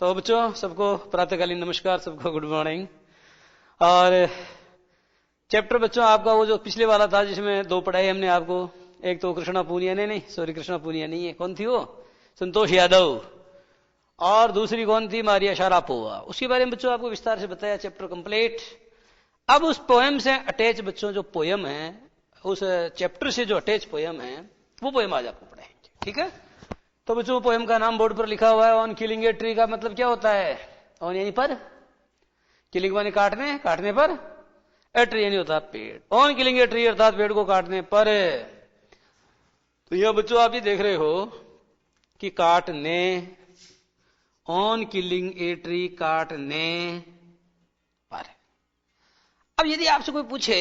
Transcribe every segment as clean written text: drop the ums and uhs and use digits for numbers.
तो बच्चों सबको प्रातःकालीन नमस्कार, सबको गुड मॉर्निंग। और चैप्टर बच्चों आपका वो जो पिछले वाला था जिसमें दो पढ़ाई हमने आपको, एक तो कृष्णा पूनिया ने नहीं, सॉरी कृष्णा पूनिया नहीं है, कौन थी वो, संतोष यादव, और दूसरी कौन थी, मारिया शारापोवा। उसके बारे में बच्चों आपको विस्तार से बताया, चैप्टर कंप्लीट। अब उस पोएम से अटैच बच्चों जो पोएम है, उस चैप्टर से जो अटैच पोएम है, वो पोएम आज आपको पढ़ाएंगे, ठीक है। तो बच्चों पोएम का नाम बोर्ड पर लिखा हुआ है, ऑन किलिंग ए ट्री का मतलब क्या होता है, ऑन यानी पर, किलिंग माने काटने, काटने पर, ए ट्री यानी होता है पेड़, ऑन किलिंग ए ट्री अर्थात पेड़ को काटने पर। तो यह बच्चों आप ये देख रहे हो कि काटने, ऑन किलिंग ए ट्री काटने पर। अब यदि आपसे कोई पूछे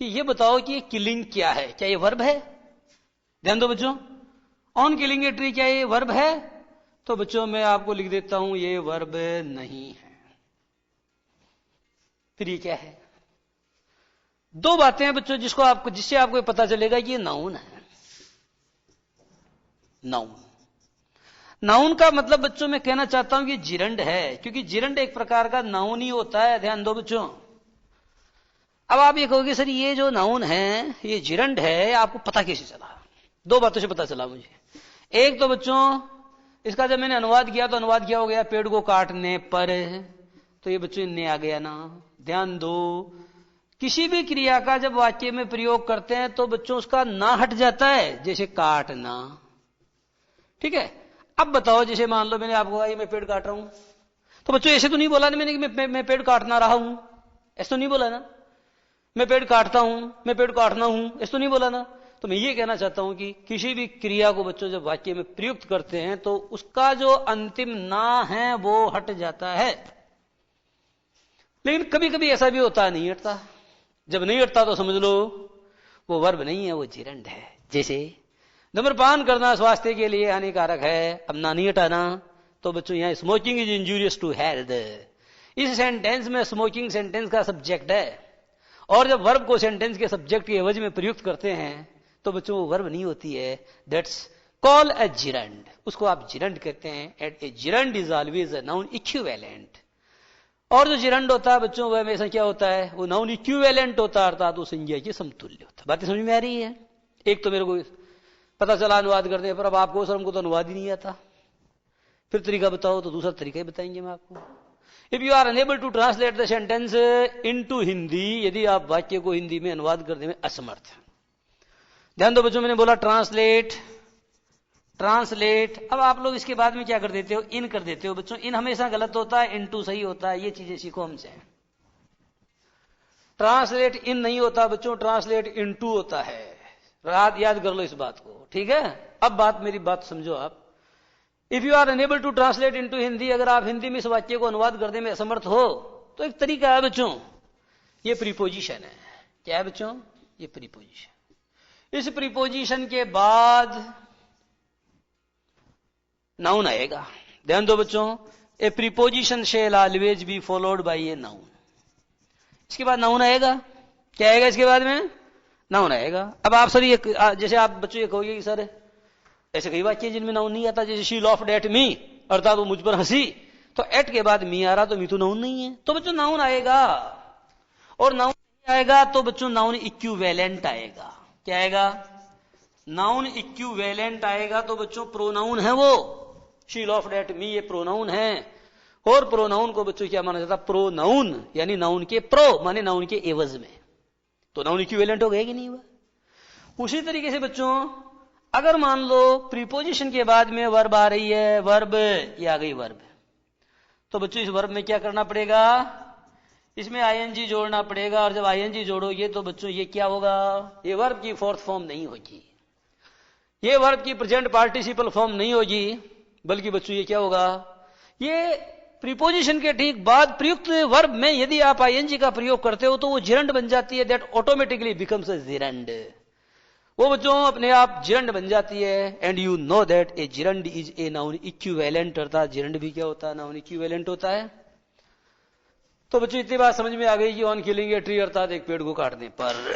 कि ये बताओ कि ये किलिंग क्या है, क्या ये वर्ब है, ध्यान दो बच्चों, ऑन किलिंग ए ट्री क्या ये वर्ब है, तो बच्चों मैं आपको लिख देता हूं ये वर्ब नहीं है। फिर ये क्या है, दो बातें हैं बच्चों जिससे आपको पता चलेगा कि ये नाउन है। नाउन का मतलब बच्चों मैं कहना चाहता हूं कि जिरंड है, क्योंकि जिरंड एक प्रकार का नाउन ही होता है, ध्यान दो बच्चों। अब आप ये कहोगे सर ये जो नाउन है ये जिरंड है, आपको पता कैसे चला, दो बातों से पता चला मुझे। एक तो बच्चों इसका जब मैंने अनुवाद किया तो अनुवाद क्या हो गया, पेड़ को काटने पर, तो ये बच्चों इनने आ गया ना। ध्यान दो, किसी भी क्रिया का जब वाक्य में प्रयोग करते हैं तो बच्चों उसका ना हट जाता है, जैसे काटना, ठीक है। अब बताओ, जैसे मान लो मैंने आपको कहा ये मैं पेड़ काट रहा हूं, तो बच्चों ऐसे तो नहीं बोला ना मैंने कि मैं पेड़ काटना रहा हूं, ऐसे तो नहीं बोला ना, मैं पेड़ काटता हूं, मैं पेड़ काटना हूं, ऐसे तो नहीं बोला ना। तो मैं ये कहना चाहता हूं कि किसी भी क्रिया को बच्चों जब वाक्य में प्रयुक्त करते हैं तो उसका जो अंतिम ना है वो हट जाता है। लेकिन कभी कभी ऐसा भी होता है नहीं हटता, जब नहीं हटता तो समझ लो वो वर्ब नहीं है, वो जिरंड है। जैसे धूम्रपान करना स्वास्थ्य के लिए हानिकारक है, अब ना नहीं हटाना, तो बच्चों यहां smoking is injurious to health, इस सेंटेंस में स्मोकिंग सेंटेंस का सब्जेक्ट है, और जब वर्ब को सेंटेंस के सब्जेक्ट के एवज में प्रयुक्त करते हैं तो बच्चों वो वर्ब नहीं होती है, दैट्स कॉल ए जिरंड, उसको आप जिरंड कहते हैं। At a gerund is always a noun equivalent, और जो जिरंड होता है बच्चों वह हमेशा क्या होता है, वो नाउन इक्विवेलेंट होता है, अर्थात वो संज्ञा के समतुल्य होता है। बातें समझ में आ रही है। एक तो मेरे को पता चला अनुवाद करने पर, अब आपको सर हमको तो अनुवाद ही नहीं आता, फिर तरीका बताओ, तो दूसरा तरीका ही बताएंगे हम आपको। If you are unable to translate the sentence into Hindi, यदि आप वाक्य को हिंदी में अनुवाद करने में असमर्थ हैं। ध्यान दो बच्चों, मैंने बोला ट्रांसलेट, ट्रांसलेट, अब आप लोग इसके बाद में क्या कर देते हो, इन कर देते हो। बच्चों इन हमेशा गलत होता है, इनटू सही होता है, ये चीजें सीखो हमसे। ट्रांसलेट इन नहीं होता बच्चों, ट्रांसलेट इनटू होता है, याद कर लो इस बात को, ठीक है। अब मेरी बात समझो आप। If you are unable to translate into Hindi, अगर आप हिंदी में इस वाक्य को अनुवाद करने में असमर्थ हो तो एक तरीका है बच्चों, ये प्रीपोजिशन है। क्या है बच्चों, ये प्रीपोजिशन। इस प्रीपोजिशन के बाद नाउन आएगा। ध्यान दो बच्चों, ए preposition shell always be followed by a noun, इसके बाद नाउन आएगा। क्या आएगा इसके बाद में, नाउन आएगा। अब आप सर ये जैसे आप बच्चों ये कहोगे कि सर ऐसे कई वाक्य जिनमें नाउन नहीं आता, जैसे शी लॉफ्ड एट मी, अर्थात वो मुझ पर हंसी, तो एट के बाद मी आ रहा, तो मी तो नाउन नहीं है, तो बच्चों नाउन आएगा। और नाउन नहीं आएगा तो बच्चों नाउन इक्विवेलेंट आएगा। क्या आएगा, नाउन इक्विवेलेंट आएगा, तो बच्चों प्रोनाउन है वो, शी लॉफ्ड एट मी ये प्रोनाउन है, और प्रोनाउन को बच्चों क्या माना जाता है, प्रोनाउन, यानी नाउन के प्रो माने नाउन के एवज में, तो नाउन इक्विवेलेंट हो गया कि नहीं हुआ। उसी तरीके से बच्चों अगर मान लो प्रीपोजिशन के बाद में वर्ब आ रही है, वर्ब ये आ गई वर्ब, तो बच्चों इस वर्ब में क्या करना पड़ेगा, इसमें आईएनजी जोड़ना पड़ेगा, और जब आईएनजी जोड़ोगे तो बच्चों ये क्या होगा, ये वर्ब की फोर्थ फॉर्म नहीं होगी, ये वर्ब की प्रेजेंट पार्टिसिपल फॉर्म नहीं होगी, बल्कि बच्चों ये क्या होगा, ये प्रीपोजिशन के ठीक बाद प्रयुक्त वर्ब में यदि आप आईएनजी का प्रयोग करते हो तो वो जिरंड बन जाती है, that automatically becomes a gerund, वो बच्चों अपने आप जिरंड बन जाती है। And you know that A gerund is a noun equivalent, अर्थात जिरंड भी क्या होता है, नाउन इक्विवेलेंट होता है। तो बच्चों इतनी बात समझ में आ गई कि ऑन किलिंग ए ट्री अर्थात एक पेड़ को काटने पर।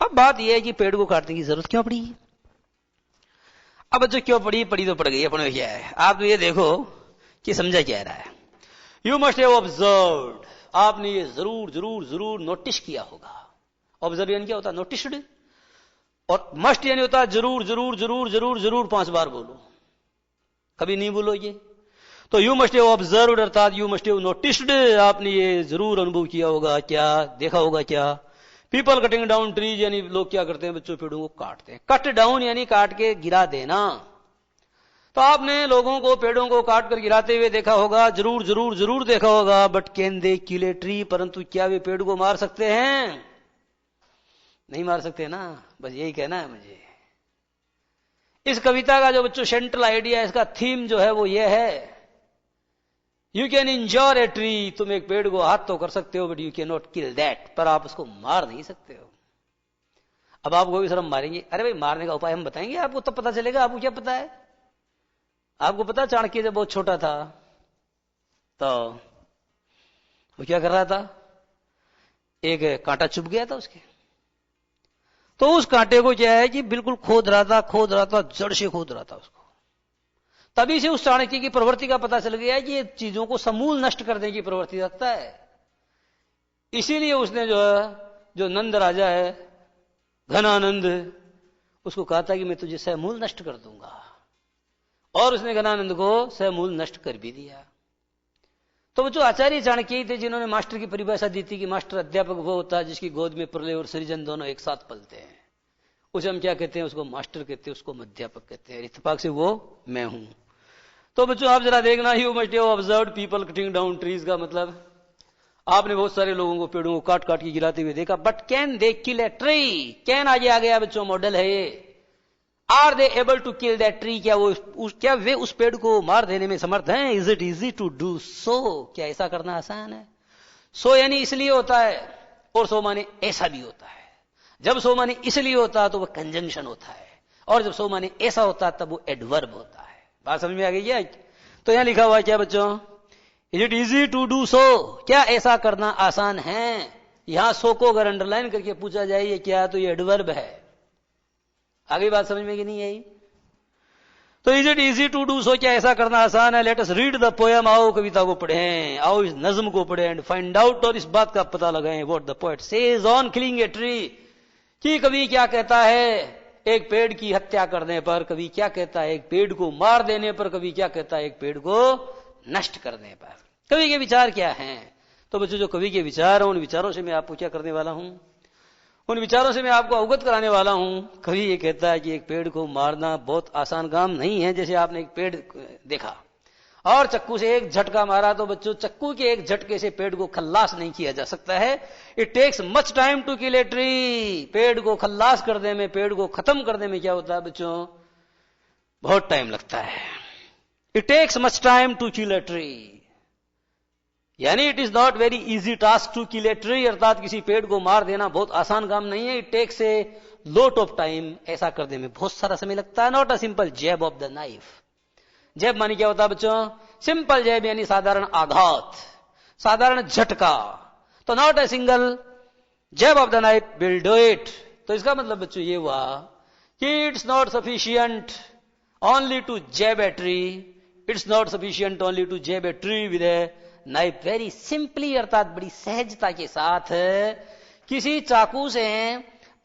अब बात यह है कि पेड़ को काटने की जरूरत क्यों पड़ी। अब बच्चों क्यों पड़ी तो पड़ गई, अपने क्या है, आप तो ये देखो कि समझा क्या रहा है। यू मस्ट हैव ऑब्जर्व्ड, आपने ये जरूर जरूर जरूर नोटिस किया होगा। ऑब्जर्व यानी क्या होता है? नोटिस्ड। और मस्ट यानी होता है जरूर जरूर जरूर जरूर जरूर 5 बार बोलो, कभी नहीं बोलो ये। तो यू मस्ट हैव ऑब्जर्व्ड अर्थात यू मस्ट हैव नोटिस्ड, आपने ये जरूर अनुभव किया होगा, क्या देखा होगा क्या। पीपल कटिंग डाउन ट्रीज यानी लोग क्या करते हैं बच्चों, पेड़ों को काटते हैं। कट डाउन यानी काट के गिरा देना। तो आपने लोगों को पेड़ों को काट कर गिराते हुए देखा होगा, जरूर जरूर जरूर देखा होगा। But can they kill a tree, परंतु क्या वे पेड़ को मार सकते हैं? नहीं मार सकते ना, बस यही कहना है मुझे। इस कविता का जो बच्चों सेंट्रल आइडिया, इसका थीम जो है वो ये है, you can injure a tree, तुम एक पेड़ को हाथ तो कर सकते हो, but you can not kill that, पर आप उसको मार नहीं सकते हो। अब आपको भी शर्म मारेंगे, अरे भाई मारने का उपाय हम बताएंगे आपको, तब पता चलेगा। आपको क्या पता है? आपको पता चाणक्य जब बहुत छोटा था तो वो क्या कर रहा था, एक कांटा चुभ गया था उसके, तो उस कांटे को क्या है कि बिल्कुल खोद रहा था, जड़ से खोद रहा था उसको। तभी से उस चाणक्य की प्रवृत्ति का पता चल गया कि ये चीजों को समूल नष्ट करने की प्रवृत्ति रखता है। इसीलिए उसने जो नंद राजा है, घनानंद, उसको कहा था कि मैं तुझे समूल नष्ट कर दूंगा, और उसने घनानंद को समूल नष्ट कर भी दिया। तो जो आचार्य चाणक्य ही थे जिन्होंने मास्टर की परिभाषा दी थी कि मास्टर अध्यापक वो होता है जिसकी गोद में प्रलय और सृजन दोनों एक साथ पलते हैं। उसे हम क्या कहते हैं? उसको मास्टर कहते हैं, उसको अध्यापक कहते हैं। इत्तेफाक से वो मैं हूं। तो बच्चों आप जरा देखना, you must have observed people cutting down trees का मतलब आपने बहुत सारे लोगों को पेड़ों को काट काट के गिराते हुए देखा। But can they kill a tree, can आगे आ गया बच्चों, मॉडल है ये। Are they able to kill that tree, क्या क्या वे उस पेड़ को मार देने में समर्थ हैं? Is it easy to do so, क्या ऐसा करना आसान है? सो यानी इसलिए होता है, और सो माने ऐसा भी होता है। जब सो माने इसलिए होता है तो वह कंजंक्शन होता है, और जब सो माने ऐसा होता है तब वो एडवर्ब होता है। बात समझ में आ गई क्या? तो यहां लिखा हुआ है क्या बच्चों? Is it easy to do so, क्या ऐसा करना आसान है? यहां सो को अगर अंडरलाइन करके पूछा जाए ये क्या, तो ये एडवर्ब है। आगे बात समझ में कि नहीं आई? तो is it easy to do so, क्या ऐसा करना आसान है? Let us read the poem, आओ कविता को पढ़ें, आओ इस नज्म को पढ़ें, एंड फाइंड आउट, और इस बात का पता लगाएं, what the poet says on killing a tree, कि कवि क्या कहता है एक पेड़ की हत्या करने पर, कवि क्या कहता है एक पेड़ को मार देने पर, कवि क्या कहता है एक पेड़ को नष्ट करने पर। कवि के विचार क्या हैं? तो बच्चों जो कवि के विचार हैं उन विचारों से मैं आपको क्या करने वाला हूं, उन विचारों से मैं आपको अवगत कराने वाला हूं। कवि ये कहता है कि एक पेड़ को मारना बहुत आसान काम नहीं है। जैसे आपने एक पेड़ देखा और चक्कू से एक झटका मारा, तो बच्चों चक्कू के एक झटके से पेड़ को खल्लास नहीं किया जा सकता है। It takes much time to kill a tree, पेड़ को खल्लास करने में, पेड़ को खत्म करने में क्या होता है बच्चों? बहुत टाइम लगता है। It takes much time to kill a tree, यानी it is not very easy task to kill a tree, अर्थात किसी पेड़ को मार देना बहुत आसान काम नहीं है। It takes a lot of time, ऐसा करने में बहुत सारा समय लगता है। Not a simple jab of the knife, jab मानी क्या होता है बच्चों? सिंपल जैब यानी साधारण आघात, साधारण झटका। तो not a single jab of the knife will do it. तो इसका मतलब बच्चों ये हुआ कि it's not sufficient only to jab a tree, it's not sufficient only to jab a tree with a knife very simply, अर्थात बड़ी सहजता के साथ किसी चाकू से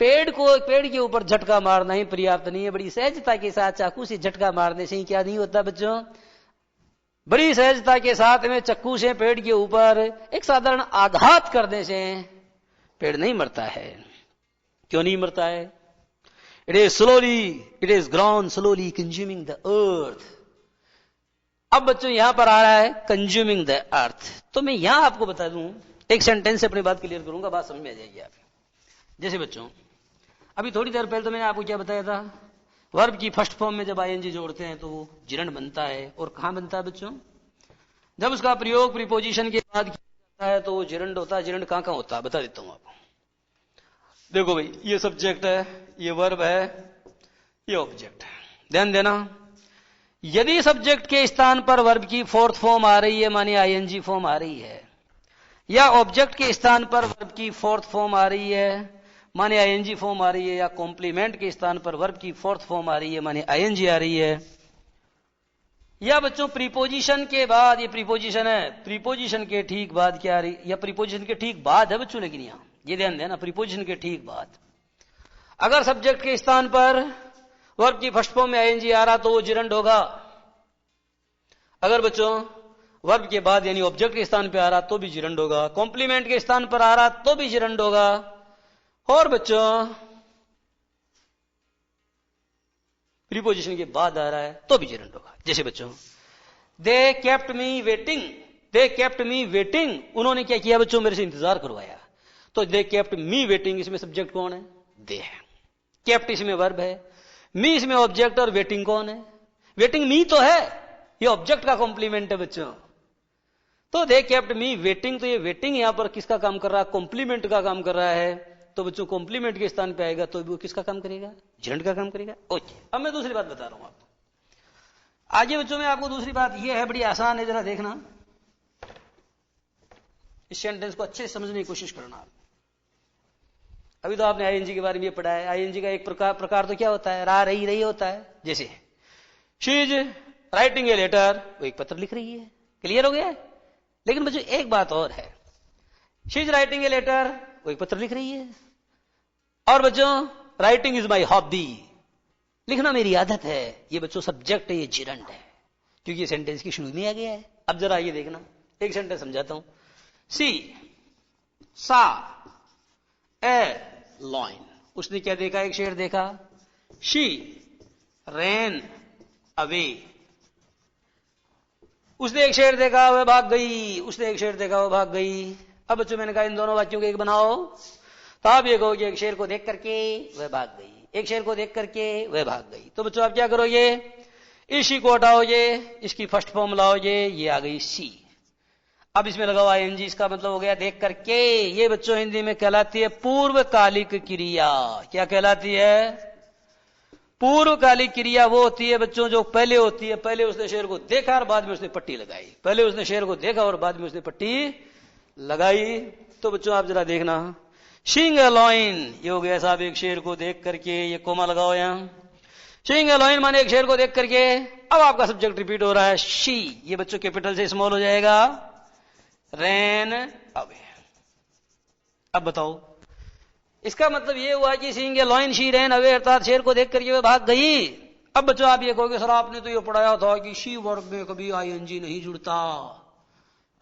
पेड़ के ऊपर झटका मारना ही पर्याप्त नहीं है। बड़ी सहजता के साथ चाकू से झटका मारने से ही क्या नहीं होता बच्चों? बड़ी सहजता के साथ में चक्कू से पेड़ के ऊपर एक साधारण आघात करने से पेड़ नहीं मरता है। क्यों नहीं मरता है? It is ground slowly consuming the earth. अब बच्चों यहां पर आ रहा है कंज्यूमिंग द अर्थ। तो मैं यहां आपको बता दूं, एक सेंटेंस से अपनी बात क्लियर करूंगा, बात समझ में आ जाएगी आपको। जैसे बच्चों अभी थोड़ी देर पहले तो मैंने आपको क्या बताया था, वर्ब की फर्स्ट फॉर्म में जब आईएनजी जोड़ते हैं तो वो जिरंड बनता है। और कहां बनता है बच्चों? जब उसका प्रयोग प्रीपोजिशन के बाद किया जाता है तो वो जिरंड होता है। जिरंड कहां कहां होता है बता देता हूं आपको। देखो भाई, ये सब्जेक्ट है, ये वर्ब है, ये ऑब्जेक्ट है। ध्यान देना, यदि सब्जेक्ट के स्थान पर वर्ब की फोर्थ फॉर्म आ रही है, माने आईएनजी फॉर्म आ रही है, या ऑब्जेक्ट के स्थान पर वर्ब की फोर्थ फॉर्म आ रही है माने आईएनजी फॉर्म आ रही है, या कॉम्प्लीमेंट के स्थान पर वर्ब की फोर्थ फॉर्म आ रही है माने आईएनजी आ रही है, या बच्चों प्रीपोजिशन के बाद, ये प्रीपोजिशन है, प्रीपोजिशन के ठीक बाद क्या आ रही, या प्रीपोजिशन के ठीक बाद है बच्चों, लेकिन यहां ये ध्यान देना, प्रीपोजिशन के ठीक बाद अगर सब्जेक्ट के स्थान पर वर्ब की फर्स्ट फॉर्म में आईएनजी आ रहा तो वो जिरंड होगा। अगर बच्चों वर्ब के बाद यानी ऑब्जेक्ट के स्थान पर आ रहा तो भी जिरंड होगा, कॉम्प्लीमेंट के स्थान पर आ रहा तो भी जिरंड होगा, और बच्चों प्रीपोजिशन के बाद आ रहा है तो भी जिरंड होगा। जैसे बच्चों they kept me waiting, they kept me waiting, उन्होंने क्या किया बच्चों, मेरे से इंतजार करवाया। तो दे केप्ट मी वेटिंग, इसमें सब्जेक्ट कौन है, दे है, केप्ट इसमें वर्ब है, मी इसमें ऑब्जेक्ट, और वेटिंग कौन है, वेटिंग मी तो है, ये ऑब्जेक्ट का कॉम्प्लीमेंट है बच्चों। तो दे केप्ट मी वेटिंग, तो ये वेटिंग यहां पर किसका काम कर रहा है, कॉम्प्लीमेंट का काम कर रहा है। तो बच्चों कॉम्प्लीमेंट के स्थान पे आएगा तो वो किसका काम करेगा, जिरंड का काम करेगा। ओके, अब मैं दूसरी बात बता रहा हूं आपको। आगे बच्चों में आपको दूसरी बात ये है, बड़ी आसान है, जरा देखना, इस सेंटेंस को अच्छे से समझने की कोशिश करना। अभी तो आपने आईएनजी के बारे में पढ़ा है, आईएनजी का एक प्रकार तो क्या होता है, रा रही रही होता है। जैसे she is writing a letter, वो एक पत्र लिख रही है, क्लियर हो गया। लेकिन बच्चों एक बात और है, she is writing a letter, वो एक पत्र लिख रही है, और बच्चों राइटिंग इज माई हॉबी, लिखना मेरी आदत है, ये बच्चों सब्जेक्ट है, ये जिरंड है, क्योंकि ये सेंटेंस की शुरू में आ गया है। अब जरा ये देखना, एक सेंटेंस समझाता हूं। सी सा ए लॉइन, उसने क्या देखा, एक शेर देखा। शी रैन अवे, उसने एक शेर देखा, वह भाग गई, उसने एक शेर देखा, वह भाग गई। अब बच्चों मैंने कहा इन दोनों वाक्यों को एक बनाओ, तो आप ये कहोगे एक शेर को देख करके वह भाग गई, एक शेर को देख करके वह भाग गई। तो बच्चों आप क्या करोगे, इस शी को हटाओगे, इसकी फर्स्ट फॉर्म लाओगे, ये आ गई सी। अब इसमें लगाओ आईएनजी, इसका मतलब हो गया देख करके। ये बच्चों हिंदी में कहलाती है पूर्वकालिक क्रिया। क्या कहलाती है, पूर्वकालिक क्रिया। वो होती है बच्चों जो पहले होती है, पहले उसने शेर को देखा और बाद में उसने पट्टी लगाई, पहले उसने शेर को देखा और बाद में उसने पट्टी लगाई। तो बच्चों आप जरा देखना, शीइंग ए लॉइन, ये हो गया साहब एक शेर को देख करके, ये कोमा लगाओ यहां, शीइंग ए लॉइन माने एक शेर को देख करके। अब आपका सब्जेक्ट रिपीट हो रहा है शी, ये बच्चों कैपिटल से स्मॉल हो जाएगा, रैन अवे। अब बताओ इसका मतलब ये हुआ कि शीइंग ए लॉइन शी रैन अवे, अर्थात शेर को देख करके वह भाग गई। अब बच्चों आप ये कहोगे सर आपने तो ये पढ़ाया था कि शी वर्ब में कभी आईएनजी नहीं जुड़ता।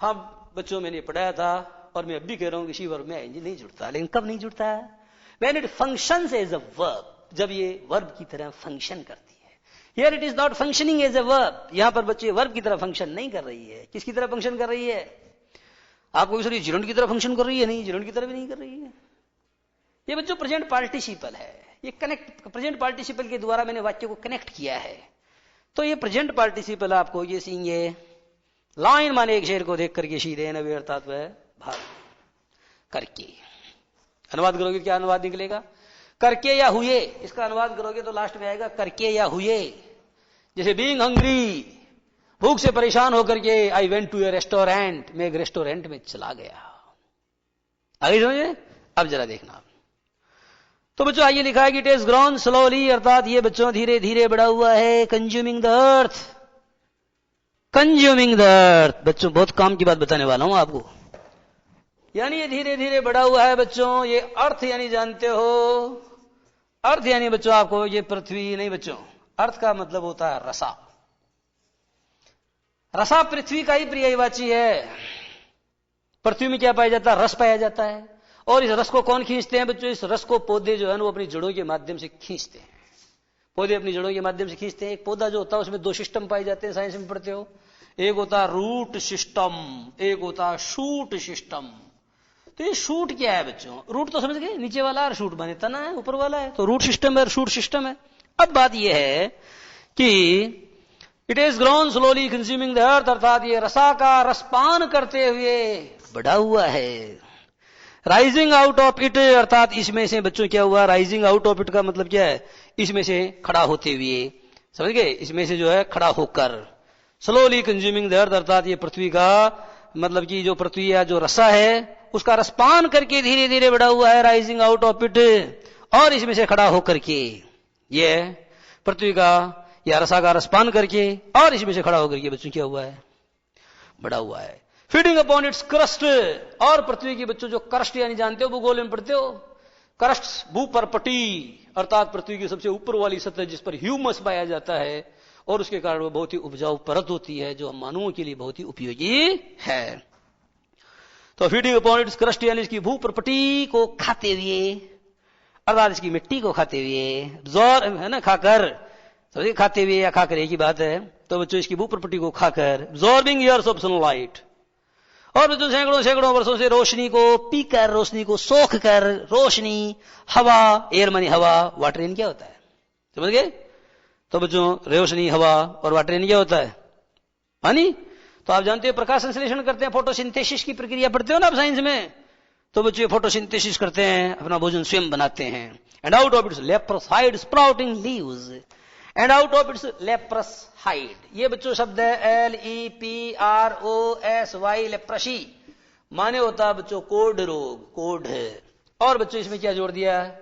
हाँ बच्चों मैंने पढ़ाया था और मैं अब भी कह रहा हूं कि शी वर्ब में आईएनजी नहीं जुड़ता, लेकिन कब नहीं जुड़ता है, when it functions as a verb, जब ये वर्ब की तरह फंक्शन करती है। Here it is not functioning as a verb, यहां पर बच्चे वर्ब की तरह फंक्शन नहीं कर रही है। किसकी तरह फंक्शन कर रही है, आपको सर ये जिरंड की तरह फंक्शन कर रही है, नहीं जिरंड की तरह भी नहीं कर रही है। ये बच्चों प्रेजेंट पार्टिसिपल है, ये कनेक्ट, प्रेजेंट पार्टिसिपल के द्वारा मैंने वाक्य को कनेक्ट किया है। तो ये प्रेजेंट पार्टिसिपल आपको ये सींग ये लाइन माने एक शेर को देख करके शी रैन अवे, अर्थात वह भाग करके। अनुवाद करोगे क्या अनुवाद निकलेगा, करके या हुए। इसका अनुवाद करोगे तो लास्ट में आएगा करके या हुए। जैसे बीइंग हंग्री, भूख से परेशान होकर के, I went to a restaurant, मैं एक रेस्टोरेंट में चला गया। आगे समझे। अब जरा देखना, तो बच्चों आइए लिखा है कि इट इज ग्रोन स्लोली, अर्थात ये बच्चों धीरे धीरे बड़ा हुआ है। Consuming the earth, consuming the earth, बच्चों बहुत काम की बात बताने वाला हूं आपको। यानी ये धीरे धीरे बड़ा हुआ है बच्चों। ये अर्थ यानी जानते हो, अर्थ यानी बच्चों आपको ये पृथ्वी नहीं बच्चों, अर्थ का मतलब होता है रसा। रसा पृथ्वी का ही पर्यायवाची है। पृथ्वी में क्या पाया जाता है, रस पाया जाता है। और इस रस को कौन खींचते हैं बच्चों, इस रस को पौधे जो है वो अपनी जड़ों के माध्यम से खींचते हैं। पौधे अपनी जड़ों के माध्यम से खींचते हैं। एक पौधा जो होता है उसमें दो सिस्टम पाए जाते हैं, साइंस में पढ़ते हो। एक होता है रूट सिस्टम, एक होता है शूट सिस्टम। तो ये शूट क्या है बच्चों, रूट तो समझ गए नीचे वाला, और शूट माने तना है ऊपर वाला है, तो रूट सिस्टम है और शूट सिस्टम है। अब बात यह है कि it is grown slowly consuming the earth, अर्थात ये रसा का रसपान करते हुए बड़ा हुआ है। राइजिंग आउट ऑफ इट, अर्थात इसमें से बच्चों क्या हुआ, राइजिंग आउट ऑफ इट का मतलब क्या है, इसमें से खड़ा होते हुए, समझ गए, इसमें से जो है खड़ा होकर। स्लोली कंज्यूमिंग द अर्थ, अर्थात ये पृथ्वी का मतलब कि जो पृथ्वी या जो रसा है उसका रसपान करके धीरे धीरे बड़ा हुआ है। राइजिंग आउट ऑफ इट, और इसमें से खड़ा होकर के, ये पृथ्वी का या रसा का रसपान करके, और इसमें से खड़ा होकर के बच्चों क्या हुआ है, बड़ा हुआ है। फीडिंग अपॉन इट्स क्रस्ट, और पृथ्वी की बच्चों जो क्रस्ट यानी जानते हो, भूगोल में पढ़ते हो, क्रस्ट भूपरपटी अर्थात पृथ्वी की सबसे ऊपर वाली सतह जिस पर ह्यूमस पाया जाता है, और उसके कारण वो बहुत ही उपजाऊ परत होती है जो हम मानवों के लिए बहुत ही उपयोगी है। तो फीडिंग अपॉन इट्स क्रस्ट यानी इसकी भूपरपटी को खाते हुए, अर्थात इसकी मिट्टी को खाते हुए, जोर है ना, खाकर, तो खाते हुए या खाकर एक ही बात है। तो बच्चों इसकी भूपरपटी को खाकर, एब्जॉर्बिंग ईयर्स ऑफ सनलाइट, और बच्चों सैकड़ों वर्षों से रोशनी को पीकर, रोशनी को सोख कर, रोशनी, हवा, एयर मानी हवा, वाटर इन क्या होता है, समझ गए। तो बच्चों रोशनी, हवा और वाटर इन क्या होता है, पानी। तो आप जानते हो प्रकाश संश्लेषण करते हैं, फोटोसिंथेसिस की प्रक्रिया पढ़ते हो ना आप साइंस में। तो बच्चे फोटोसिंथेसिस करते हैं, अपना भोजन स्वयं बनाते हैं। And out of its leprous hide sprouting leaves, and out of its leprous hide, ये बच्चों शब्द है LEPROSY, लेप्रसी माने होता है बच्चों कोढ़ रोग, कोढ़ है। और बच्चों इसमें क्या जोड़ दिया,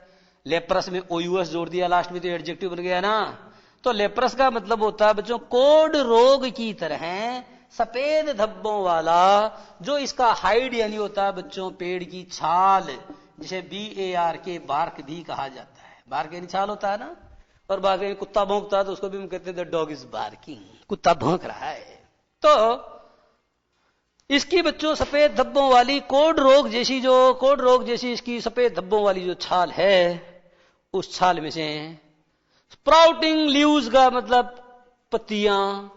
लेप्रस में OUS जोड़ दिया, लास्ट में तो एडजेक्टिव बन गया ना। तो लेप्रस का मतलब होता है बच्चों कोढ़ रोग की तरह सफेद धब्बों वाला, जो इसका हाइड यानी होता है बच्चों पेड़ की छाल, जिसे BARK बार्क भी कहा जाता है। बार्क यानी छाल होता है ना, और बार्क यानी कुत्ता भौंकता है तो उसको भी हम कहते हैं द डॉग इज बार्किंग, कुत्ता भौंक रहा है। तो इसकी बच्चों सफेद धब्बों वाली कोढ़ रोग जैसी इसकी सफेद धब्बों वाली जो छाल है, उस छाल में से स्प्राउटिंग लीव्स का मतलब पत्तियां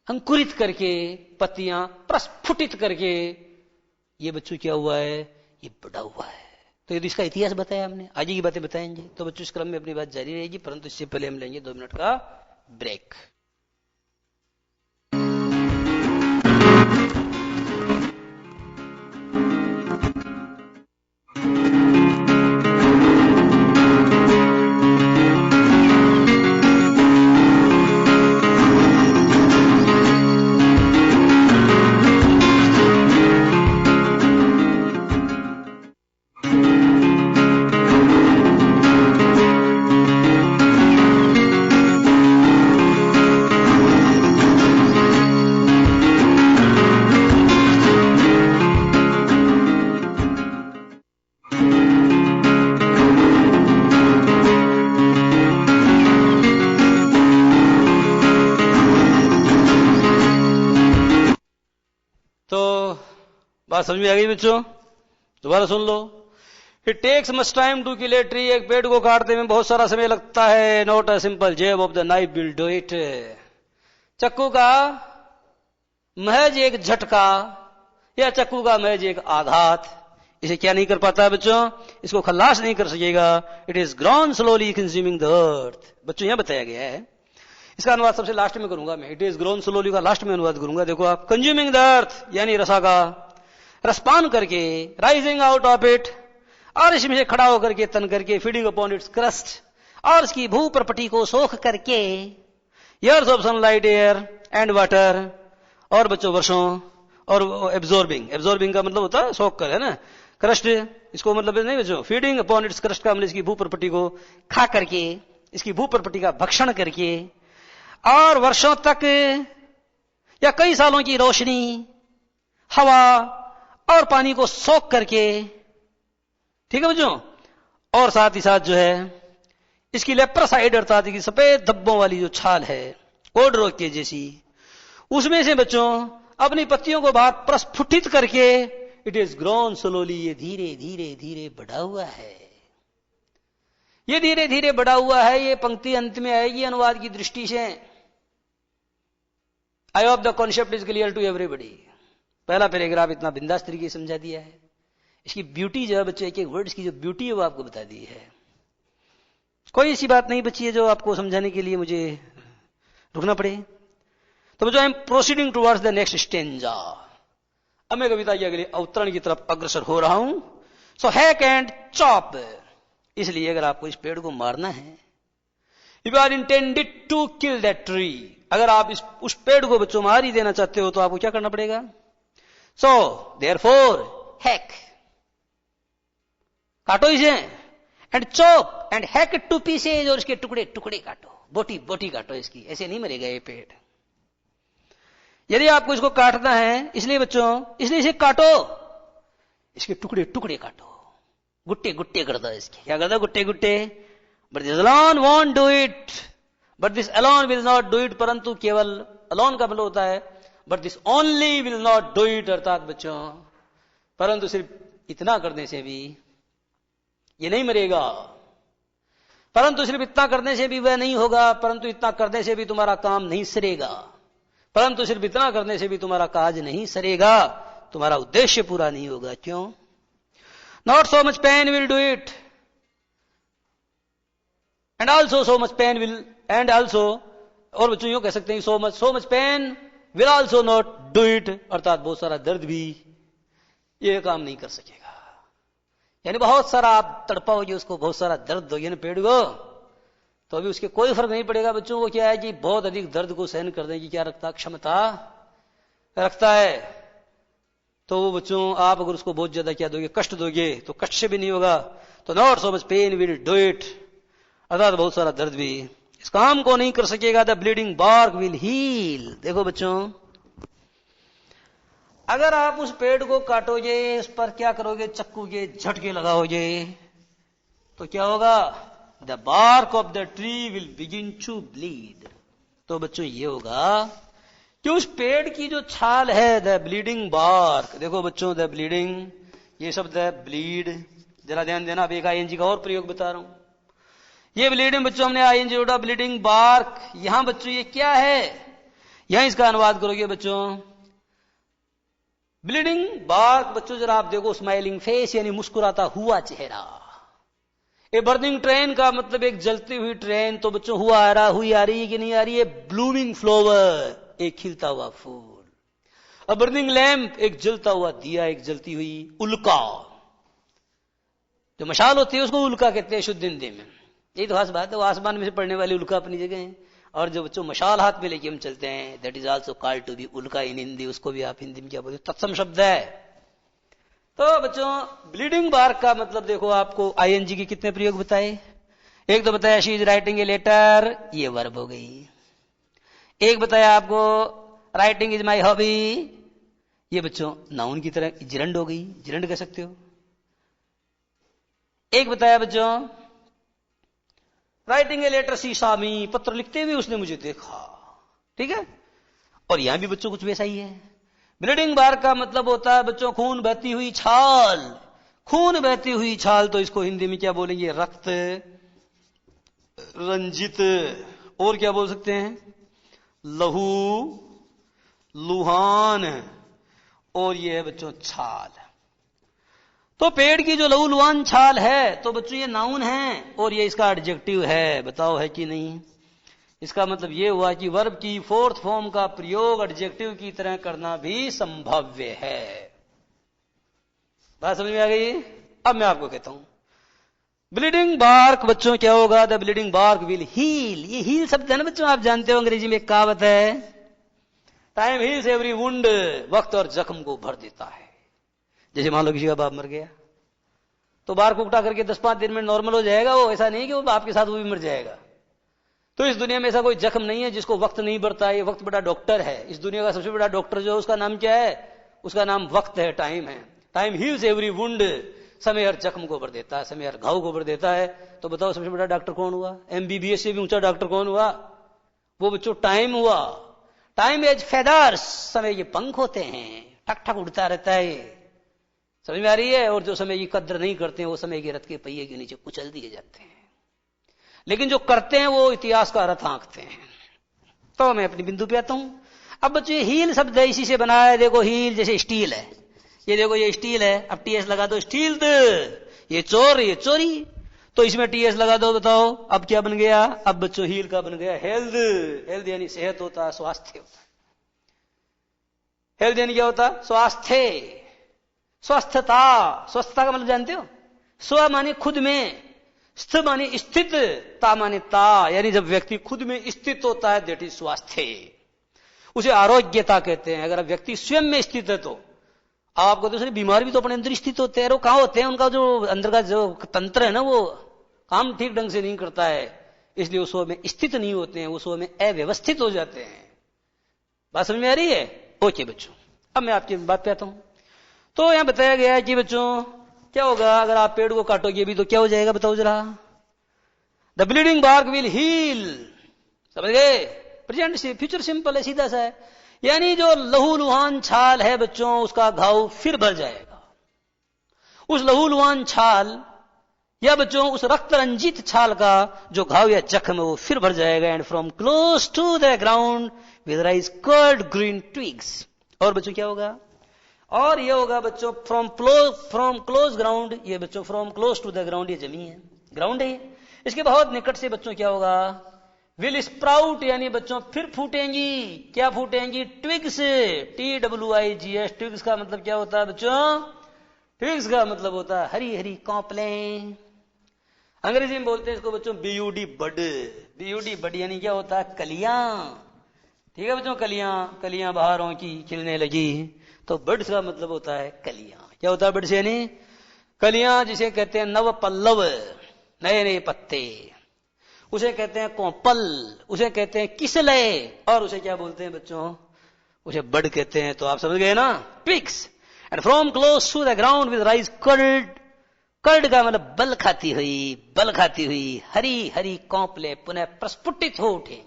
अंकुरित करके, पत्तियां प्रस्फुटित करके, ये बच्चों क्या हुआ है, ये बड़ा हुआ है। तो यदि इसका इतिहास बताया हमने, आगे की बातें बताएंगे। तो बच्चों इस क्रम में अपनी बात जारी रहेगी, परंतु इससे पहले हम लेंगे 2 मिनट का ब्रेक। बात समझ में आ गई बच्चों, दोबारा सुन लो। It takes much time to kill a tree, एक पेड़ को काटने में बहुत सारा समय लगता है। Not a simple jab of the knife will do it, चक्कू का महज एक झटका या चक्कू का महज एक आघात इसे क्या नहीं कर पाता है बच्चों, इसको खल्लास नहीं कर सकेगा। It is grown slowly consuming the earth, बच्चों यहां बताया गया है। इसका अनुवाद सबसे लास्ट में करूंगा मैं, इट इज ग्रोन स्लोली का लास्ट में अनुवाद करूंगा। देखो आप, कंज्यूमिंग द अर्थ यानी रसा का रसपान करके, राइजिंग आउट ऑफ इट और इसमें से खड़ा होकर के, तन करके, फीडिंग अपॉन इट्स क्रस्ट और इसकी भूप्रपटी को सोख करके, years of sunlight, air and water और बच्चों वर्षों, और एब्जॉर्बिंग का मतलब होता है सोख कर, है ना। क्रस्ट इसको मतलब नहीं बच्चों, फीडिंग अपॉन इट्स क्रस्ट का मतलब इसकी भूप्रपटी को खा करके, इसकी भूप्रपटी का भक्षण करके, और वर्षों तक या कई सालों की रोशनी, हवा और पानी को सोख करके, ठीक है बच्चों। और साथ ही साथ जो है इसकी लेप्रोसाइड अर्थात की सफेद धब्बों वाली जो छाल है कोढ़ रोग के जैसी, उसमें से बच्चों अपनी पत्तियों को बाहर प्रस्फुटित करके, इट इज ग्रोन स्लोली, ये धीरे धीरे धीरे बढ़ा हुआ है, ये धीरे धीरे बढ़ा हुआ है। ये पंक्ति अंत में आएगी अनुवाद की दृष्टि से। I hope the concept is clear to everybody. पहला पैराग्राफ इतना बिंदास तरीके से समझा दिया है। इसकी ब्यूटी जो है बच्चे, एक एक वर्ड्स की जो ब्यूटी है वो आपको बता दी है। कोई ऐसी बात नहीं बची है जो आपको समझाने के लिए मुझे रुकना पड़े। तो बच्चों, I am proceeding towards the next stanza. अब मैं कविता के अगले अवतरण की तरफ अग्रसर हो रहा हूं। सो हैक एंड चॉप, इसलिए अगर आपको इस पेड़ को मारना है, if you are intended to kill that tree, अगर आप उस पेड़ को बच्चों मार ही देना चाहते हो तो आपको क्या करना पड़ेगा। सो देयरफॉर हैक, काटो इसे, and chop and hack it to pieces, और इसके टुकड़े टुकड़े काटो। बोटी बोटी काटो इसकी, ऐसे नहीं मरेगा ये पेड़। यदि आपको इसको काटना है, इसलिए बच्चों, इसलिए इसे काटो, इसके टुकड़े टुकड़े काटो, गुट्टे गुट्टे कर दो इसके। क्या कर दो? Gutte Gutte. But this alone want do it, but this alone will not do it. परंतु केवल अलोन का मतलब होता है but this only will not do it, अर्थात बच्चों परंतु सिर्फ इतना करने से भी ये नहीं मरेगा, परंतु सिर्फ इतना करने से भी वह नहीं होगा, परंतु इतना करने से भी तुम्हारा काम नहीं सरेगा, परंतु सिर्फ इतना करने से भी तुम्हारा काज नहीं सरेगा, तुम्हारा उद्देश्य पूरा नहीं होगा। क्यों? Not so much pain will do it and also so much pain will and also, और बच्चों यूं कह सकते हैं so much pain will also not do it, अर्थात बहुत सारा दर्द भी ये काम नहीं कर सकेगा। यानी बहुत सारा आप तड़पाओगे उसको, बहुत सारा दर्द दोगे ना पेड़ को, तो अभी उसके कोई फर्क नहीं पड़ेगा। बच्चों को क्या है कि बहुत अधिक दर्द को सहन करने की क्या रखता, क्षमता रखता है। तो वो बच्चों आप अगर उसको बहुत ज्यादा क्या दोगे, कष्ट दोगे, तो कष्ट से भी नहीं होगा। तो not so much pain will do it, अर्थात बहुत सारा दर्द भी इस काम को नहीं कर सकेगा। The bleeding bark will heal. देखो बच्चों, अगर आप उस पेड़ को काटोगे, उस पर क्या करोगे, चक्कू के झटके लगाओगे, तो क्या होगा? The bark of the tree will begin to bleed. तो बच्चों ये होगा कि उस पेड़ की जो छाल है, द ब्लीडिंग बार्क, देखो बच्चों द ब्लीडिंग, ये शब्द है ब्लीड, जरा ध्यान देना। अब एक आईएनजी का और प्रयोग बता रहा हूं। ये ब्लीडिंग बच्चों हमने आईएनजी जोड़ा, ब्लीडिंग बार्क। यहां बच्चों ये क्या है, यहां इसका अनुवाद करोगे बच्चों ब्लीडिंग बार्क। बच्चों जरा आप देखो, स्माइलिंग फेस यानी मुस्कुराता हुआ चेहरा। ए बर्निंग ट्रेन का मतलब एक जलती हुई ट्रेन। तो बच्चों हुआ आ रहा, हुई आ रही है कि नहीं आ रही है? ब्लूमिंग फ्लावर, एक खिलता हुआ फूल। अ बर्निंग लैम्प, एक जलता हुआ दिया, एक जलती हुई उल्का। जो मशाल होती है उसको उल्का कहते हैं शुद्ध हिंदी में। यही तो खास बात है, वो आसमान में से पड़ने वाली उल्का अपनी जगह है। और जो बच्चों मशाल हाथ में लेके हम चलते हैं, that is also called to be ulka in Hindi. उसको भी आप हिंदी में क्या बोलते हैं? तत्सम शब्द है। तो बच्चों ब्लीडिंग बार्क का मतलब देखो, आपको आईएनजी के कितने प्रयोग बताए? एक तो बताया she is writing a letter, ये वर्ब हो गई। एक बताया आपको राइटिंग इज माई हॉबी, ये बच्चों नाउन की तरह जिरंड हो गई, जिरंड कह सकते हो। एक बताया बच्चों राइटिंग ए लेटर सी सामी, पत्र लिखते हुए उसने मुझे देखा। ठीक है, और यहां भी बच्चों कुछ वैसा ही है। ब्लीडिंग बार्क का मतलब होता है बच्चों खून बहती हुई छाल। खून बहती हुई छाल, तो इसको हिंदी में क्या बोलेंगे? रक्त रंजित। और क्या बोल सकते हैं? लहू, लुहान। और ये है बच्चों छाल। तो पेड़ की जो लहू लुहान छाल है, तो बच्चों ये नाउन है और ये इसका एडजेक्टिव है। बताओ है कि नहीं? इसका मतलब ये हुआ कि वर्ब की फोर्थ फॉर्म का प्रयोग एडजेक्टिव की तरह करना भी संभव्य है। बात समझ में आ गई? अब मैं आपको कहता हूं ब्लीडिंग बार्क बच्चों क्या होगा? The bleeding bark will heal. ये हील शब्द है ना बच्चों, आप जानते हो अंग्रेजी में एक कहावत है, टाइम हील्स एवरी वुंड। वक्त और जख्म को भर देता है। जैसे मान लो किसी का बाप मर गया, तो बार्क उठा करके 10-5 दिन में नॉर्मल हो जाएगा वो? ऐसा नहीं कि वो बाप के साथ वो भी मर जाएगा। तो इस दुनिया में ऐसा कोई जख्म नहीं है जिसको वक्त नहीं भरता है। ये वक्त बड़ा डॉक्टर है। इस दुनिया का सबसे बड़ा डॉक्टर जो है उसका नाम क्या है? उसका नाम वक्त है, टाइम है। Time heals every wound. समय हर जख्म को भर देता है, समय हर घाव को भर देता है। तो बताओ सबसे बड़ा डॉक्टर कौन हुआ? एमबीबीएस से भी ऊंचा डॉक्टर कौन हुआ? वो बच्चों टाइम हुआ। टाइम एज फेदर्स, समय के पंख होते हैं, ठक ठक उड़ता रहता है। समझ में आ रही है? और जो समय की कद्र नहीं करते हैं वो समय के रथ के पहिए के नीचे कुचल दिए जाते हैं। लेकिन जो करते हैं वो इतिहास का रथ आंकते हैं। तो मैं अपनी बिंदु पे आता हूं। अब बच्चों हील शब्द इसी से बना है। देखो हील जैसे स्टील है, ये देखो ये स्टील है। अब टीएस लगा दो, स्टील। ये चोर, ये चोरी। तो इसमें टीएस लगा दो, बताओ अब क्या बन गया? अब बच्चों हील का बन गया हेल्थ। हेल्थ यानी सेहत होता है, स्वास्थ्य होता है। हेल्थ यानी क्या होता? स्वास्थ्य, स्वस्थता। स्वस्थता का मतलब जानते हो? स्व माने खुद में, स्थ माने स्थित, ता माने ता। यानी जब व्यक्ति खुद में स्थित होता है, दैट इज स्वास्थ्य। उसे आरोग्यता कहते हैं। अगर व्यक्ति स्वयं में स्थित है तो आपको दूसरे बीमार भी तो अपने अंदर स्थित होते हैं। वो कहां होते हैं? उनका जो अंदर का जो तंत्र है ना, वो काम ठीक ढंग से नहीं करता है। इसलिए उस में स्थित नहीं होते हैं, उस में अव्यवस्थित हो जाते हैं। बात समझ में आ रही है? ओके बच्चों, अब मैं आपकी बात पे आता हूं। तो यहां बताया गया है कि बच्चों क्या होगा अगर आप पेड़ को काटोगे भी तो क्या हो जाएगा, बताओ जरा। The bleeding bark will heal. समझ गए? प्रेजेंट से फ्यूचर सिंपल है, सीधा सा है। यानी जो लहूलुहान छाल है बच्चों, उसका घाव फिर भर जाएगा। उस लहूलुहान छाल या बच्चों उस रक्त रंजित छाल का जो घाव या जख्म है वो फिर भर जाएगा। And from close to the ground will rise curd green twigs. और बच्चों क्या होगा? और ये होगा बच्चों फ्रॉम क्लोज ग्राउंड। ये बच्चों from close to the ground, ये जमीन है, ग्राउंड है। इसके बहुत निकट से बच्चों क्या होगा? विल स्प्राउट, यानी बच्चों फिर फूटेंगी। क्या फूटेंगी? Twigs, TWIGS। ट्विग्स का मतलब क्या होता है बच्चों? ट्विग्स का मतलब होता है हरी हरी कॉपलें। अंग्रेजी में बोलते हैं इसको बच्चों BUD, बड। BUD बड यानी क्या होता है? कलियां। ठीक है बच्चों, कलियां बहारों की खिलने लगी, तो बड्स का मतलब होता है कलियां। क्या होता है बड्स? यानी कलियां, जिसे कहते हैं नव पल्लव, नए नए पत्ते। उसे कहते हैं कोपल, उसे कहते हैं किसले, और उसे क्या बोलते हैं बच्चों? उसे बड कहते हैं। तो आप समझ गए ना? Twigs. And from close to the ground with rise curd. Curd का मतलब बल खाती हुई हरी हरी कॉपले पुनः प्रस्फुटित हो उठेंगी।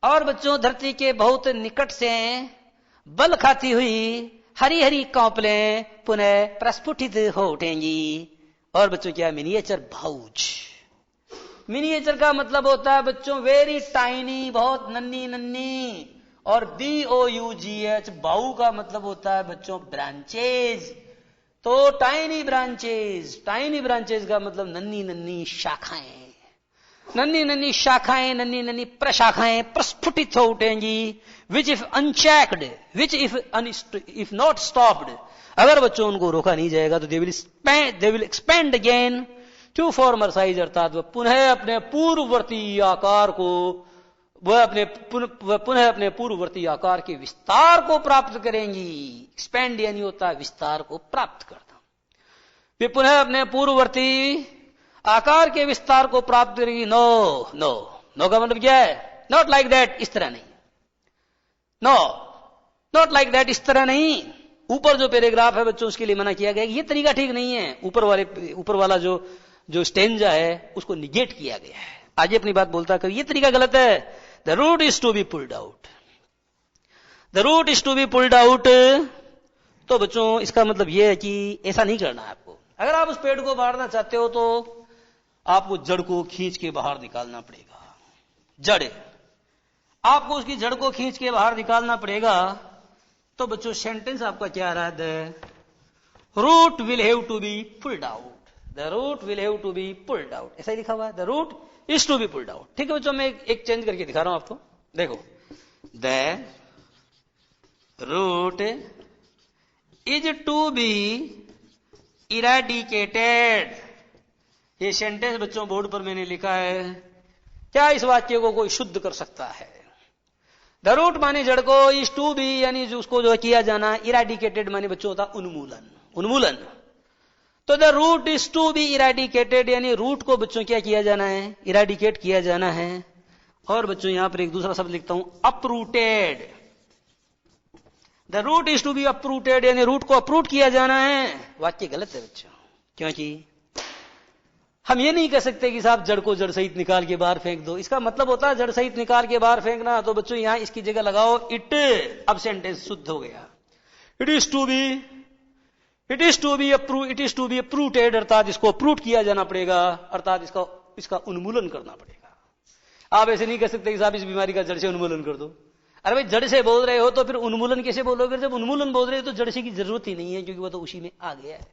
और बच्चों धरती के बहुत निकट से बल खाती हुई हरी हरी कॉपलें पुनः प्रस्फुटित हो उठेंगी। और बच्चों क्या? मिनिएचर भाउज। मिनिएचर का मतलब होता है बच्चों वेरी टाइनी, बहुत नन्ही नन्ही। और BOUGH, बाउ का मतलब होता है बच्चों ब्रांचेज। तो टाइनी ब्रांचेज, टाइनी ब्रांचेज का मतलब नन्ही नन्ही शाखाएं, नन्ही नन्ही शाखाएं, नन्ही नन्ही प्रशाखाएं प्रस्फुटित हो उठेंगी। Which if unchecked, which if not stopped, अगर बच्चों उनको रोका नहीं जाएगा तो they will expand again to former size, अर्थात वह पुनः अपने पूर्ववर्ती आकार को, वह पुनः अपने पूर्ववर्ती आकार के विस्तार को प्राप्त करेंगी। एक्सपेंड यानी होता है विस्तार को प्राप्त करना। वे पुनः अपने पूर्ववर्ती आकार के विस्तार को प्राप्त करेगी। नो का मतलब क्या है? नॉट लाइक दैट, इस तरह नहीं। नो, नॉट लाइक दैट, इस तरह नहीं। ऊपर जो पैराग्राफ है बच्चों उसके लिए मना किया गया, ये तरीका ठीक नहीं है। ऊपर वाला जो स्टेंजा है उसको निगेट किया गया है। आगे अपनी बात बोलता है, ये तरीका गलत है। The root is to be pulled out, the root is to be pulled out. तो बच्चों इसका मतलब यह है कि ऐसा नहीं करना है आपको। अगर आप उस पेड़ को बांटना चाहते हो तो आपको जड़ को खींच के बाहर निकालना पड़ेगा। जड़, आपको उसकी जड़ को खींच के बाहर निकालना पड़ेगा। तो बच्चों सेंटेंस आपका क्या आ रहा है? The root will have to be pulled out, the root will have to be pulled out, ऐसा ही लिखा हुआ है। The root is to be pulled out. ठीक है बच्चों, मैं एक चेंज करके दिखा रहा हूं आपको। देखो, the root is to be eradicated. ये सेंटेंस बच्चों बोर्ड पर मैंने लिखा है। क्या इस वाक्य को कोई शुद्ध कर सकता है? द रूट माने जड़ को, इज टू बी यानी उसको जो किया जाना, इरेडिकेटेड माने बच्चों होता उन्मूलन, उन्मूलन। तो the root is to be eradicated यानी रूट को बच्चों क्या किया जाना है? इरेडिकेट किया जाना है। और बच्चों यहां पर एक दूसरा शब्द लिखता हूं, uprooted. The root is to be uprooted यानी रूट को अपरूट किया जाना है। वाक्य गलत है बच्चों, क्योंकि हम ये नहीं कह सकते कि साहब जड़ को जड़ सहित निकाल के बाहर फेंक दो। इसका मतलब होता है जड़ सहित निकाल के बाहर फेंकना। तो बच्चों यहां इसकी जगह लगाओ इट, अब सेंटेंस शुद्ध हो गया। It is to be uprooted, अर्थात इसको अपरूट किया जाना पड़ेगा, अर्थात इसका उन्मूलन करना पड़ेगा। आप ऐसे नहीं कह सकते कि साहब इस बीमारी का जड़ से उन्मूलन कर दो। अरे भाई जड़ से बोल रहे हो तो फिर उन्मूलन कैसे बोलोगे? जब उन्मूलन बोल रहे हो तो जड़ से की जरूरत ही नहीं है, क्योंकि वो तो उसी में आ गया है।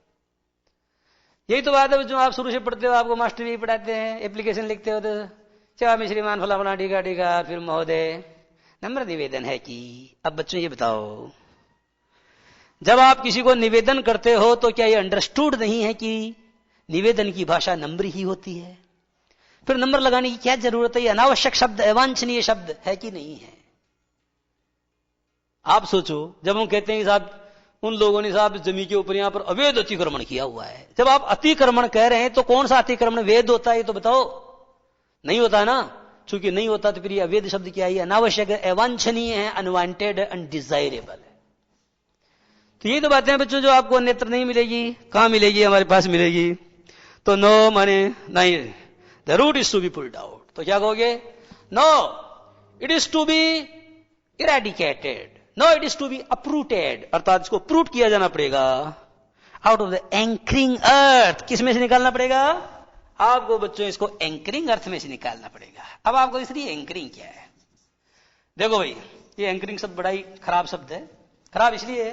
यही तो बात है जो आप शुरू से पढ़ते हो, आपको मास्टर भी पढ़ाते हैं, एप्लीकेशन लिखते हो तो चाहे श्रीमान फला फला टीका टीका, फिर महोदय नम्र निवेदन है कि। अब बच्चों ये बताओ, जब आप किसी को निवेदन करते हो तो क्या ये अंडरस्टूड नहीं है कि निवेदन की भाषा नम्र ही होती है? फिर नंबर लगाने की क्या जरूरत है? ये अनावश्यक शब्द, अवांछनीय शब्द है कि नहीं है? आप सोचो, जब हम कहते हैं कि साहब उन लोगों ने साहब जमीन के ऊपर यहां पर अवैध अतिक्रमण किया हुआ है, जब आप अतिक्रमण कह रहे हैं तो कौन सा अतिक्रमण वैध होता है ये तो बताओ। नहीं होता ना, चूंकि नहीं होता तो फिर ये अवैध शब्द क्या है, अनावश्यक है, अवांछनीय है, अनवांटेड है, अनडिजायरेबल है। तो ये तो बातें हैं बच्चों जो आपको अन्यत्र नहीं मिलेगी। कहां मिलेगी? हमारे पास मिलेगी। तो नो माने नहीं, the root is to be pulled out. तो क्या कहोगे? No it is to be eradicated, no it is to be uprooted, अर्थात इसको प्रूट किया जाना पड़ेगा out of the anchoring earth. किस में से निकालना पड़ेगा आपको बच्चों? इसको एंकरिंग अर्थ में से निकालना पड़ेगा। अब आपको इसलिए एंकरिंग क्या है, देखो भाई, ये एंकरिंग शब्द बड़ा ही खराब शब्द है। खराब इसलिए है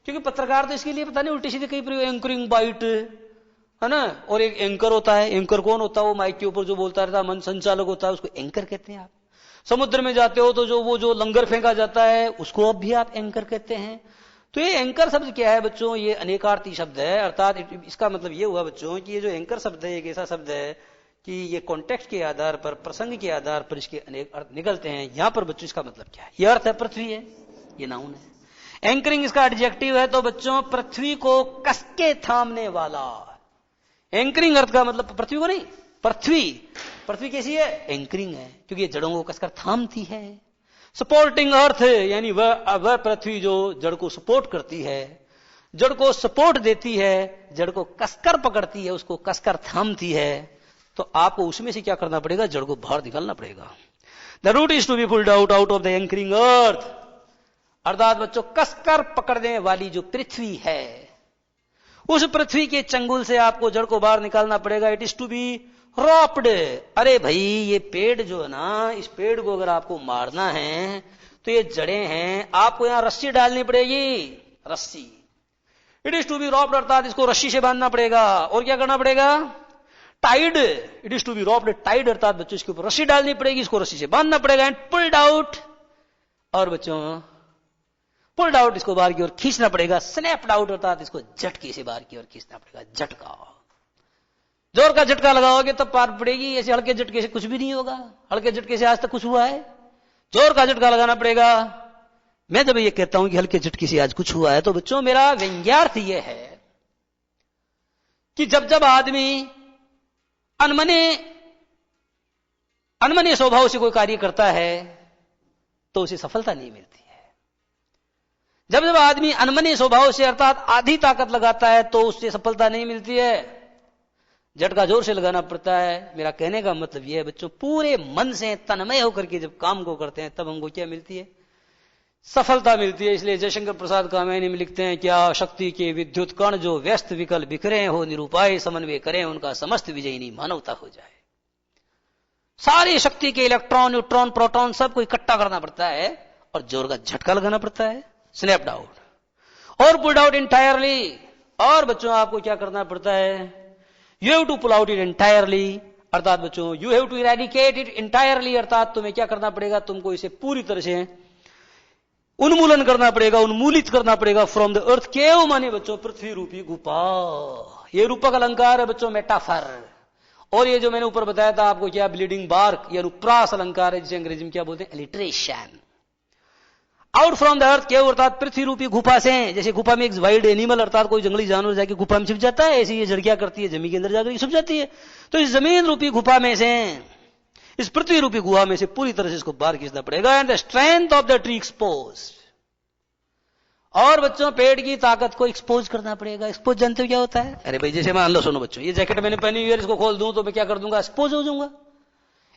क्योंकि पत्रकार तो इसके लिए पता नहीं उल्टी सीधे कई प्रयोग, एंकरिंग बाइट है ना, और एक एंकर होता है। एंकर कौन होता है? वो माइक के ऊपर जो बोलता रहता है, मन संचालक होता है, उसको एंकर कहते हैं। आप समुद्र में जाते हो तो जो लंगर फेंका जाता है उसको अब भी आप एंकर कहते हैं। तो ये एंकर शब्द क्या है बच्चों? ये अनेकार्थी शब्द है, अर्थात इसका मतलब ये हुआ बच्चों कि ये जो एंकर शब्द है एक ऐसा शब्द है कि ये कॉन्टेक्स्ट के आधार पर, प्रसंग के आधार पर इसके अनेक अर्थ निकलते हैं। यहां पर बच्चों इसका मतलब क्या है? ये अर्थ है पृथ्वी है, ये नाउन है। एंकरिंग इसका एडजेक्टिव है, तो बच्चों पृथ्वी को कसके थामने वाला। एंकरिंग अर्थ का मतलब पृथ्वी को नहीं, पृथ्वी कैसी है? एंकरिंग है, क्योंकि ये जड़ों को कसकर थामती है। सपोर्टिंग अर्थ यानी वह पृथ्वी जो जड़ को सपोर्ट करती है, जड़ को सपोर्ट देती है, जड़ को कसकर पकड़ती है, उसको कसकर थामती है। तो आपको उसमें से क्या करना पड़ेगा? जड़ को बाहर निकालना पड़ेगा। The root is to be pulled out of the anchoring earth, अर्थात बच्चों कसकर पकड़ने वाली जो पृथ्वी है, उस पृथ्वी के चंगुल से आपको जड़ को बाहर निकालना पड़ेगा। It is to be roped. अरे भाई, ये पेड़ जो है ना, इस पेड़ को अगर आपको मारना है तो ये जड़ें हैं, आपको यहां रस्सी डालनी पड़ेगी, रस्सी। इट इज टू बी रॉप्ड, अर्थात इसको रस्सी से बांधना पड़ेगा। और क्या करना पड़ेगा? Tied. It is to be roped tied, अर्थात बच्चों इसके ऊपर रस्सी डालनी पड़ेगी, इसको रस्सी से बांधना पड़ेगा। एंड पुल्ड आउट, और बच्चों पुल्ड आउट, इसको बाहर की ओर खींचना पड़ेगा। स्नैप्ड आउट, अर्थात इसको झटके से बाहर की ओर खींचना पड़ेगा। झटका, जोर का झटका लगाओगे तब पार पड़ेगी, ऐसे हल्के झटके से कुछ भी नहीं होगा। हल्के झटके से आज तक कुछ हुआ है? जोर का झटका लगाना पड़ेगा। मैं जब ये कहता हूं कि हल्के झटके से आज कुछ हुआ है, तो बच्चों मेरा व्यंग्यार्थ यह है कि जब जब आदमी अनमने स्वभाव से कोई कार्य करता है तो उसे सफलता नहीं मिलती है। जब जब आदमी अनमने स्वभाव से अर्थात आधी ताकत लगाता है तो उससे सफलता नहीं मिलती है, झटका जोर से लगाना पड़ता है। मेरा कहने का मतलब यह है बच्चों, पूरे मन से तन्मय होकर के जब काम को करते हैं तब हमको क्या मिलती है? सफलता मिलती है। इसलिए जयशंकर प्रसाद कामयानी में लिखते हैं, क्या शक्ति के विद्युत कण जो व्यस्त विकल बिखरे हो, निरूपाय समन्वय करें, उनका समस्त विजयिनी मानवता हो जाए। सारी शक्ति के इलेक्ट्रॉन, न्यूट्रॉन, प्रोटॉन सबको इकट्ठा करना पड़ता है और जोर का झटका लगाना पड़ता है। स्नैप्ड आउट और पुल्ड आउट इंटायरली। और बच्चों आपको क्या करना पड़ता है? You have to pull out it entirely, अर्थात बच्चों you have to eradicate it entirely, अर्थात तुम्हें क्या करना पड़ेगा? तुमको इसे पूरी तरह से उन्मूलन करना पड़ेगा, उन्मूलित करना पड़ेगा फ्रॉम द अर्थ। केव माने बच्चों पृथ्वी रूपी गुफा। ये रूपक अलंकार है बच्चों, मेटाफर। और ये जो मैंने ऊपर बताया था आपको क्या, ब्लीडिंग बार्क या अनुप्रास अलंकार है, जिसे अंग्रेजी में क्या बोलते हैं? Alliteration. Out from the earth, cave अर्थात पृथ्वी रूपी गुफा से। जैसे गुफा में एक वाइल्ड एनिमल अर्थात कोई जंगली जानवर जाके गुफा में छिप जाता है, ऐसे ये झड़कियां करती है, जमीन के अंदर जाकर छिप जाती है। तो इस जमीन रूपी गुफा में से, इस पृथ्वी रूपी गुहा में से पूरी तरह से इसको बाहर खींचना पड़ेगा। And the strength of the tree expose, और बच्चों पेड़ की ताकत को एक्सपोज करना पड़ेगा। एक्सपोज जानते हो क्या होता है? अरे भाई जैसे मान लो, सुनो बच्चों, ये जैकेट मैंने पहनी हुई है, इसको खोल दूं तो मैं क्या कर दूंगा? एक्सपोज हो जाऊंगा।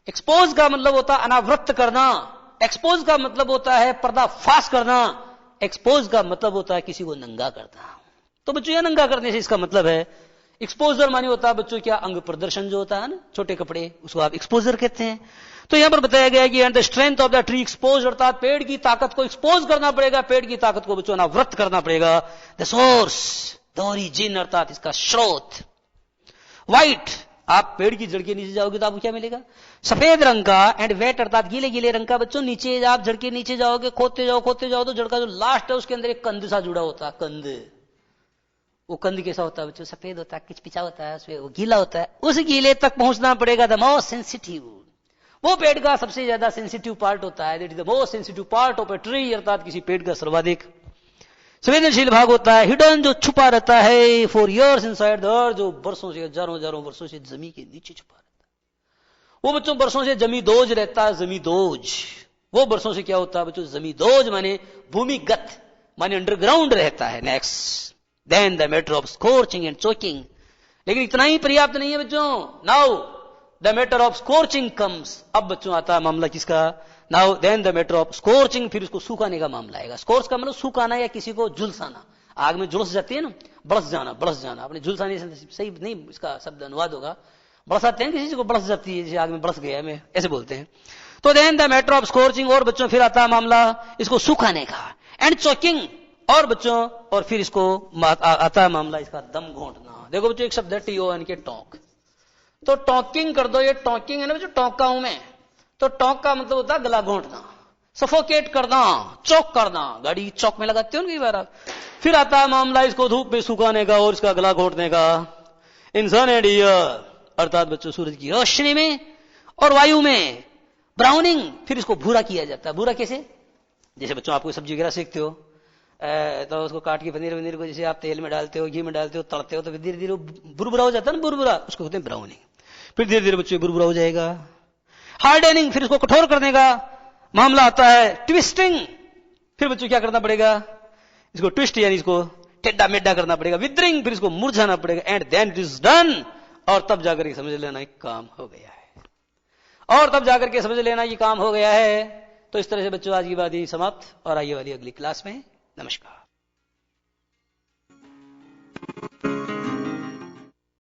एक्सपोज का मतलब होता है अनावृत करना। एक्सपोज का मतलब होता है पर्दाफाश करना। एक्सपोज का मतलब होता है किसी को नंगा करना। तो बच्चों यह नंगा करने से इसका मतलब है एक्सपोजर माने होता है बच्चों क्या, अंग प्रदर्शन जो होता है ना, छोटे कपड़े, उसको आप एक्सपोजर कहते हैं। तो यहां पर बताया गया कि and the strength of the tree expose, अर्थात पेड़ की ताकत को एक्सपोज करना पड़ेगा, पेड़ की ताकत को बच्चों अनावृत करना पड़ेगा। द सोर्स, द ओरिजिन, अर्थात इसका स्रोत। व्हाइट, आप पेड़ की जड़ के नीचे जाओगे तो आपको क्या मिलेगा? सफेद रंग का। एंड वेट, अर्थात गीले गीले रंग का। बच्चों नीचे आप जड़ के नीचे जाओगे, खोदते जाओ तो जड़ का जो लास्ट है उसके अंदर एक कंद सा जुड़ा होता है। कंद, वो कंद कैसा होता है बच्चों? सफेद होता है, किचपिचा होता है, उसमें वो गीला होता है। उस गीले तक पहुंचना पड़ेगा। द मोस्ट सेंसिटिव, वो पेड़ का सबसे ज्यादा सेंसिटिव पार्ट होता है। That is the most sensitive part of A tree, अर्थात किसी पेड़ का सर्वाधिक संवेदनशील भाग होता है। हिडन, जो छुपा रहता है। For years inside the earth, जो वर्षों से, हजारों वर्षों से जमीन के नीचे छुपा रहता वो बच्चों बरसों से जमींदोज रहता है, जमींदोज, वो बरसों से क्या होता है बच्चों, जमींदोज माने भूमिगत, माने अंडरग्राउंड रहता है। Next, then the matter of scorching and choking. लेकिन इतना ही पर्याप्त नहीं है बच्चों, now the matter of scorching comes. अब बच्चों आता है मामला किसका, now then the matter of scorching, फिर उसको सुखाने का मामला आएगा। स्कॉर्च का मतलब सुखाना या किसी को झुलसाना, आग में झुलस जाती है ना, बड़स जाना, बड़स जाना, अपने झुलसाने से सही नहीं इसका शब्द अनुवाद होगा, बरसाते हैं किसी को बरस जाती है, जैसे आग में बरस गया है, ऐसे बोलते हैं। तो then the matter of scorching, और बच्चों फिर आता है मामला इसको सुखाने का, एंड चोकिंग, और बच्चों और फिर इसको आता है मामला इसका दम घोंटना। देखो बच्चों एक शब्द है TON के टॉक, तो टॉकिंग कर दो, ये टॉकिंग है ना बच्चों, टॉका हूं मैं, तो टॉक का मतलब होता है गला घोंटना, सफोकेट करना, चौक करना, गाड़ी चौक में लगाते हो ना कई बार आप। फिर आता है मामला इसको धूप में सुखाने का और इसका गला घोंटने का, इंसान एंड ईयर, अर्थात बच्चों सूरज की रोशनी में और वायु में, ब्राउनिंग, फिर इसको भूरा किया जाता है। भूरा कैसे, जैसे बच्चों आप कोई सब्जी वगैरह सेकते हो तो उसको काट के पनीर को जैसे आप तेल में डालते हो, घी में डालते हो, तड़ते हो, तो धीरे धीरे बुरबुरा हो जाता है ना, बुरबुरा, उसको कहते हैं ब्राउनिंग। फिर धीरे धीरे बच्चों बुरबुरा हो जाएगा। हार्डनिंग, फिर इसको कठोर करने का मामला आता है। ट्विस्टिंग, फिर बच्चों क्या करना पड़ेगा, इसको ट्विस्ट यानी इसको टेढ़ा मेढ़ा करना पड़ेगा। विदरिंग, फिर इसको मुरझाना पड़ेगा। And then it is done, और तब जाकर के समझ लेना एक काम हो गया है, और तब जाकर के समझ लेना ये काम हो गया है। तो इस तरह से बच्चों आज की बात ही समाप्त, और आइए वाली अगली क्लास में। नमस्कार।